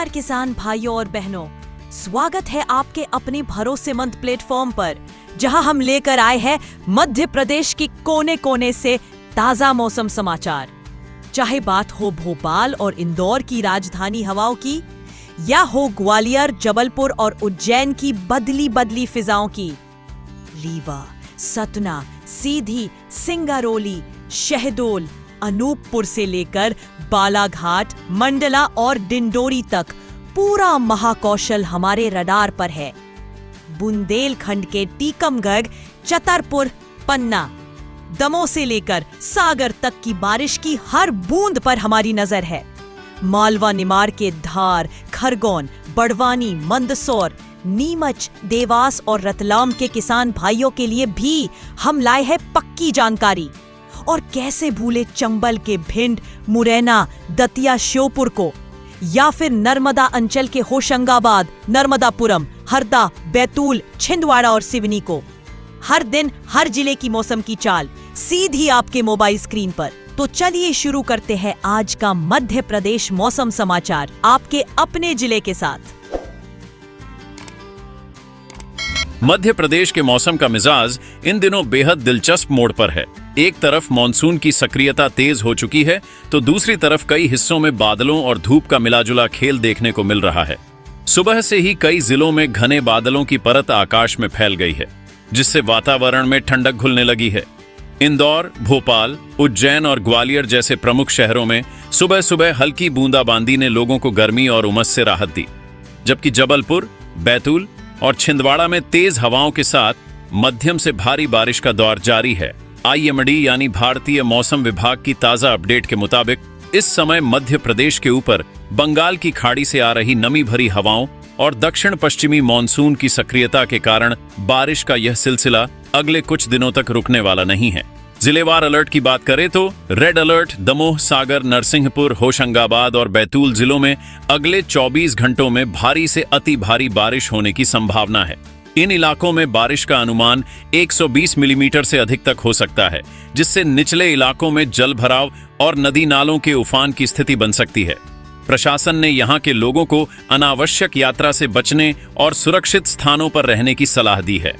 नमस्कार किसान भाइयों और बहनों, स्वागत है आपके अपने भरोसेमंद प्लेटफॉर्म पर, जहां हम लेकर आए हैं मध्य प्रदेश की कोने कोने से ताजा मौसम समाचार। चाहे बात हो भोपाल और इंदौर की राजधानी हवाओं की, या हो ग्वालियर, जबलपुर और उज्जैन की बदली बदली फिजाओं की। रीवा, सतना, सीधी, सिंगरौली, शहडोल, अनूपपुर से लेकर बालाघाट, मंडला और डिंडोरी तक पूरा महाकौशल हमारे रडार पर है। बुंदेलखंड के टीकमगढ़, छतरपुर, पन्ना, दमोह से लेकर सागर तक की बारिश की हर बूंद पर हमारी नजर है। मालवा निमाड़ के धार, खरगोन, बड़वानी, मंदसौर, नीमच, देवास और रतलाम के किसान भाइयों के लिए भी हम लाए हैं पक्की जानकारी। और कैसे भूले चंबल के भिंड, मुरैना, दतिया, श्योपुर को, या फिर नर्मदा अंचल के होशंगाबाद, नर्मदापुरम, हरदा, बैतूल, छिंदवाड़ा और सिवनी को। हर दिन हर जिले की मौसम की चाल सीधी आपके मोबाइल स्क्रीन पर। तो चलिए शुरू करते हैं आज का मध्य प्रदेश मौसम समाचार आपके अपने जिले के साथ। मध्य प्रदेश के मौसम का मिजाज इन दिनों बेहद दिलचस्प मोड़ पर है। एक तरफ मानसून की सक्रियता तेज हो चुकी है, तो दूसरी तरफ कई हिस्सों में बादलों और धूप का मिलाजुला खेल देखने को मिल रहा है। सुबह से ही कई जिलों में घने बादलों की परत आकाश में फैल गई है, जिससे वातावरण में ठंडक घुलने लगी है। इंदौर, भोपाल, उज्जैन और ग्वालियर जैसे प्रमुख शहरों में सुबह सुबह हल्की बूंदाबांदी ने लोगों को गर्मी और उमस से राहत दी, जबकि जबलपुर, बैतूल और छिंदवाड़ा में तेज हवाओं के साथ मध्यम से भारी बारिश का दौर जारी है। IMD यानी भारतीय मौसम विभाग की ताजा अपडेट के मुताबिक इस समय मध्य प्रदेश के ऊपर बंगाल की खाड़ी से आ रही नमी भरी हवाओं और दक्षिण पश्चिमी मानसून की सक्रियता के कारण बारिश का यह सिलसिला अगले कुछ दिनों तक रुकने वाला नहीं है। जिलेवार अलर्ट की बात करें तो रेड अलर्ट दमोह, सागर, नरसिंहपुर, होशंगाबाद और बैतूल जिलों में अगले 24 घंटों में भारी से अति भारी बारिश होने की संभावना है। इन इलाकों में बारिश का अनुमान 120 मिलीमीटर से अधिक तक हो सकता है, जिससे निचले इलाकों में जल भराव और नदी नालों के उफान की स्थिति बन सकती है। प्रशासन ने यहां के लोगों को अनावश्यक यात्रा से बचने और सुरक्षित स्थानों पर रहने की सलाह दी है।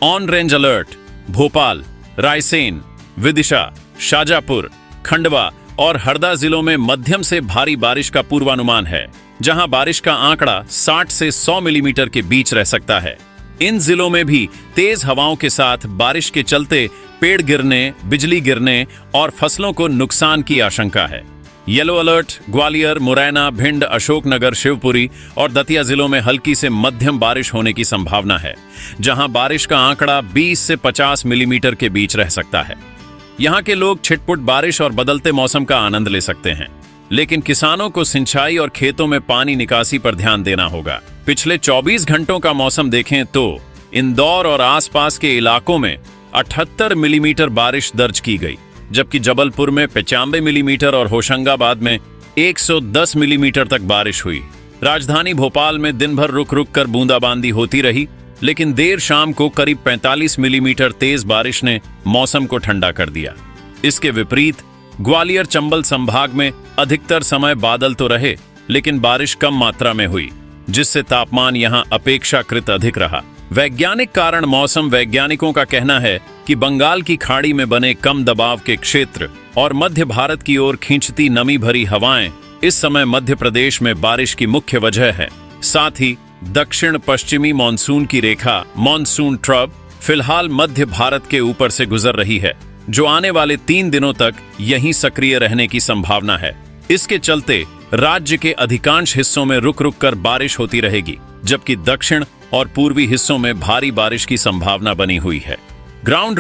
On range alert Bhopal, Raisen, Vidisha, Shajapur, Khandwa और हरदा जिलों में मध्यम से भारी बारिश का पूर्वानुमान है, जहां बारिश का आंकड़ा 60 से 100 मिलीमीटर के बीच रह सकता है। इन जिलों में भी तेज हवाओं के साथ बारिश के चलते पेड़ गिरने, बिजली गिरने और फसलों को नुकसान की आशंका है। येलो अलर्ट ग्वालियर, मुरैना, भिंड, अशोकनगर, शिवपुरी और दतिया जिलों में हल्की से मध्यम बारिश होने की संभावना है, जहां बारिश का आंकड़ा 20 से 50 मिलीमीटर के बीच रह सकता है। यहां के लोग छिटपुट बारिश और बदलते मौसम का आनंद ले सकते हैं, लेकिन किसानों को सिंचाई और खेतों में पानी निकासी पर ध्यान देना होगा। पिछले 24 घंटों का मौसम देखें तो इंदौर और आसपास के इलाकों में 78 मिलीमीटर बारिश दर्ज की गई, जबकि जबलपुर में 95 मिलीमीटर और होशंगाबाद में 110 मिलीमीटर तक बारिश हुई। राजधानी भोपाल में दिन भर रुक रुक कर बूंदाबांदी होती रही, लेकिन देर शाम को करीब 45 मिलीमीटर तेज बारिश ने मौसम को ठंडा कर दिया। इसके विपरीत ग्वालियर, चंबल संभाग में अधिकतर समय बादल तो रहे, लेकिन बारिश कम मात्रा में हुई, जिससे तापमान यहां अपेक्षाकृत अधिक रहा। वैज्ञानिक कारण मौसम वैज्ञानिकों का कहना है कि बंगाल की खाड़ी में बने कम दबाव के क्षेत्र और मध्य भारत की ओर खींचती नमी भरी हवाएं इस समय मध्य प्रदेश में बारिश की मुख्य वजह है। साथ ही दक्षिण पश्चिमी मानसून की रेखा मानसून ट्रब फिलहाल मध्य भारत के ऊपर से गुजर रही है, जो आने वाले 3 दिनों तक यहीं सक्रिय रहने की संभावना है। इसके चलते राज्य के अधिकांश हिस्सों में रुक रुक कर बारिश होती रहेगी, जबकि दक्षिण और पूर्वी हिस्सों में भारी बारिश की संभावना बनी हुई है। ग्राउंड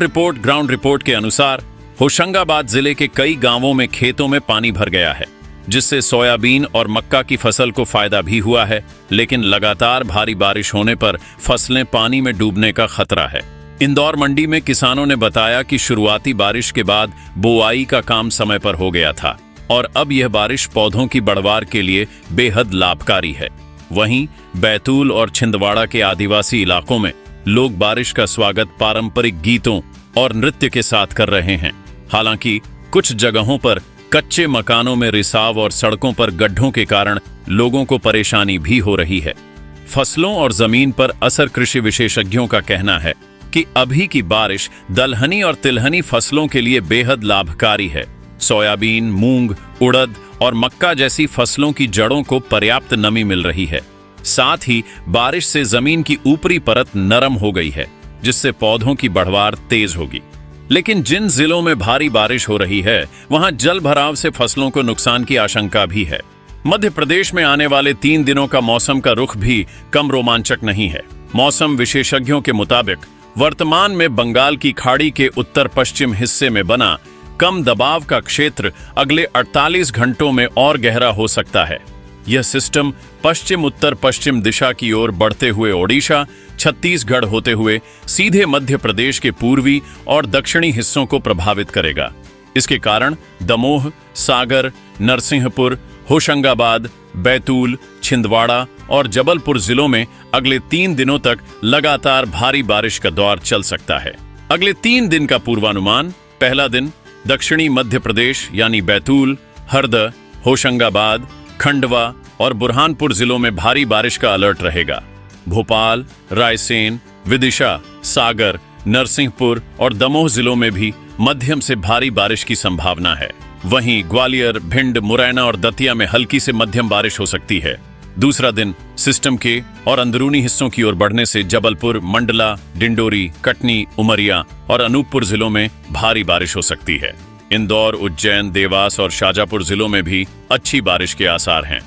रिपोर्ट के अनुसार होशंगाबाद जिले के कई गांवों में खेतों में पानी भर गया है, जिससे सोयाबीन और मक्का की फसल को फायदा भी हुआ है, लेकिन लगातार भारी बारिश होने पर फसलें पानी में डूबने का खतरा है। इंदौर मंडी में किसानों ने बताया कि शुरुआती बारिश के बाद बुआई का काम समय पर हो गया था और अब यह बारिश पौधों की बढ़वार के लिए बेहद लाभकारी है। वहीं बैतूल और छिंदवाड़ा के आदिवासी इलाकों में लोग बारिश का स्वागत पारंपरिक गीतों और नृत्य के साथ कर रहे हैं। हालांकि कुछ जगहों पर कच्चे मकानों में रिसाव और सड़कों पर गड्ढों के कारण लोगों को परेशानी भी हो रही है। फसलों और जमीन पर असर। कृषि विशेषज्ञों का कहना है कि अभी की बारिश दलहनी और तिलहनी फसलों के लिए बेहद लाभकारी है। सोयाबीन, मूंग, उड़द और मक्का जैसी फसलों की जड़ों को पर्याप्त नमी मिल रही है। साथ ही बारिश से जमीन की ऊपरी परत नरम हो गई है, जिससे पौधों की बढ़वार तेज होगी। लेकिन जिन जिलों में भारी बारिश हो रही है, वहां जल भराव से फसलों को नुकसान की आशंका भी है। मध्य प्रदेश में आने वाले 3 दिनों का मौसम का रुख भी कम रोमांचक नहीं है। मौसम विशेषज्ञों के मुताबिक वर्तमान में बंगाल की खाड़ी के उत्तर पश्चिम हिस्से में बना कम दबाव का क्षेत्र अगले 48 घंटों में और गहरा हो सकता है। यह सिस्टम पश्चिम उत्तर पश्चिम दिशा की ओर बढ़ते हुए ओडिशा, छत्तीसगढ़ होते हुए सीधे मध्य प्रदेश के पूर्वी और दक्षिणी हिस्सों को प्रभावित करेगा। इसके कारण दमोह, सागर, नरसिंहपुर, होशंगाबाद, बैतूल, छिंदवाड़ा और जबलपुर जिलों में अगले 3 दिनों तक लगातार भारी बारिश का दौर चल सकता है। अगले 3 दिन का पूर्वानुमान। पहला दिन दक्षिणी मध्य प्रदेश यानी बैतूल, हरदा, होशंगाबाद, खंडवा और बुरहानपुर जिलों में भारी बारिश का अलर्ट रहेगा। भोपाल, रायसेन, विदिशा, सागर, नरसिंहपुर और दमोह जिलों में भी मध्यम से भारी बारिश की संभावना है। वहीं ग्वालियर, भिंड, मुरैना और दतिया में हल्की से मध्यम बारिश हो सकती है। दूसरा दिन सिस्टम के और अंदरूनी हिस्सों की ओर बढ़ने से जबलपुर, मंडला, डिंडोरी, कटनी, उमरिया और अनूपपुर जिलों में भारी बारिश हो सकती है। इंदौर, उज्जैन, देवास और शाजापुर जिलों में भी अच्छी बारिश के आसार हैं।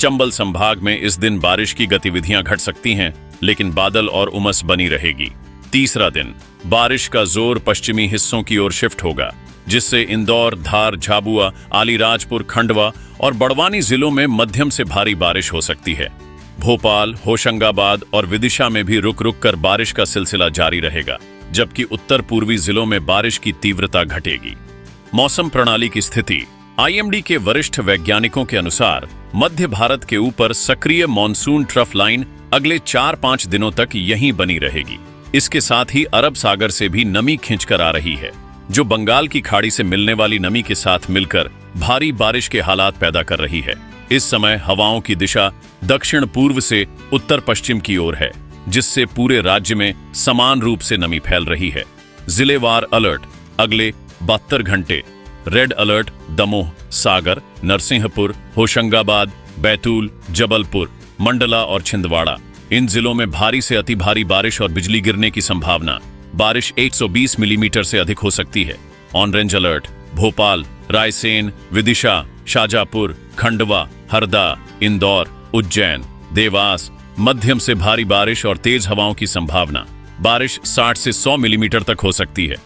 चंबल संभाग में इस दिन बारिश की गतिविधियां घट सकती हैं, लेकिन बादल और उमस बनी रहेगी। तीसरा दिन बारिश का जोर पश्चिमी हिस्सों की ओर शिफ्ट होगा, जिससे इंदौर, धार, झाबुआ, आलीराजपुर, खंडवा और बड़वानी जिलों में मध्यम से भारी बारिश हो सकती है। भोपाल, होशंगाबाद और विदिशा में भी रुक रुक कर बारिश का सिलसिला जारी रहेगा, जबकि उत्तर पूर्वी जिलों में बारिश की तीव्रता घटेगी। मौसम प्रणाली की स्थिति। आईएमडी के वरिष्ठ वैज्ञानिकों के अनुसार मध्य भारत के ऊपर सक्रिय मॉनसून ट्रफ लाइन अगले 4-5 दिनों तक यहीं बनी रहेगी। इसके साथ ही अरब सागर से भी नमी खींचकर आ रही है, जो बंगाल की खाड़ी से मिलने वाली नमी के साथ मिलकर भारी बारिश के हालात पैदा कर रही है। इस समय हवाओं की दिशा दक्षिण पूर्व से उत्तर पश्चिम की ओर है, जिससे पूरे राज्य में समान रूप से नमी फैल रही है। जिलेवार अलर्ट। अगले 72 घंटे रेड अलर्ट दमोह, सागर, नरसिंहपुर, होशंगाबाद, बैतूल, जबलपुर, मंडला और छिंदवाड़ा। इन जिलों में भारी से अति भारी बारिश और बिजली गिरने की संभावना। बारिश 120 मिलीमीटर से अधिक हो सकती है। Orange alert Bhopal, Raisen, Vidisha, Shajapur, Khandwa, Harda, Indore, Ujjain, Dewas. मध्यम से भारी बारिश और तेज हवाओं की संभावना। बारिश 60 से 100 मिलीमीटर तक हो सकती है।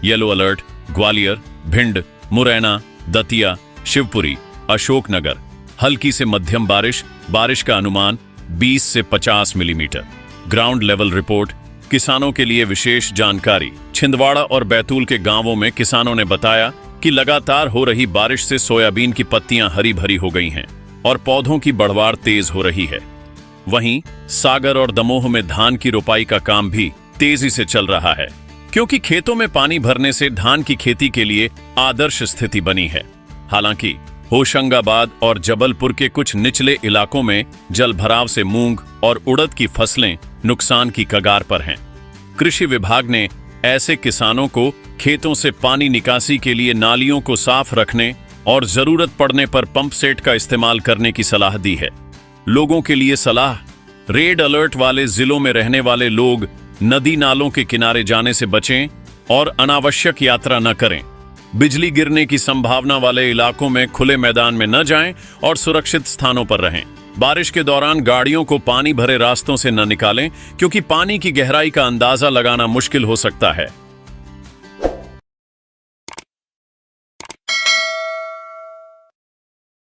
Yellow alert Gwalior, Bhind, Morena, Datia, Shivpuri, Ashoknagar. हल्की से मध्यम बारिश। बारिश का अनुमान 20 से 50 मिलीमीटर। Ground level report. किसानों के लिए विशेष जानकारी। छिंदवाड़ा और बैतूल के गांवों में किसानों ने बताया कि लगातार हो रही बारिश से सोयाबीन की पत्तियां हरी भरी हो गई हैं और पौधों की बढ़वार तेज हो रही है। वहीं सागर और दमोह में धान की रोपाई का काम भी तेजी से चल रहा है, क्योंकि खेतों में पानी भरने से धान की खेती के लिए आदर्श स्थिति बनी है। हालांकि होशंगाबाद और जबलपुर के कुछ निचले इलाकों में जलभराव से मूंग और उड़द की फसलें नुकसान की कगार पर हैं। कृषि विभाग ने ऐसे किसानों को खेतों से पानी निकासी के लिए नालियों को साफ रखने और जरूरत पड़ने पर पंप सेट का इस्तेमाल करने की सलाह दी है। लोगों के लिए सलाह। रेड अलर्ट वाले जिलों में रहने वाले लोग नदी नालों के किनारे जाने से बचें और अनावश्यक यात्रा न करें। बिजली गिरने की संभावना वाले इलाकों में खुले मैदान में न जाएं और सुरक्षित स्थानों पर रहें। बारिश के दौरान गाड़ियों को पानी भरे रास्तों से न निकालें, क्योंकि पानी की गहराई का अंदाजा लगाना मुश्किल हो सकता है।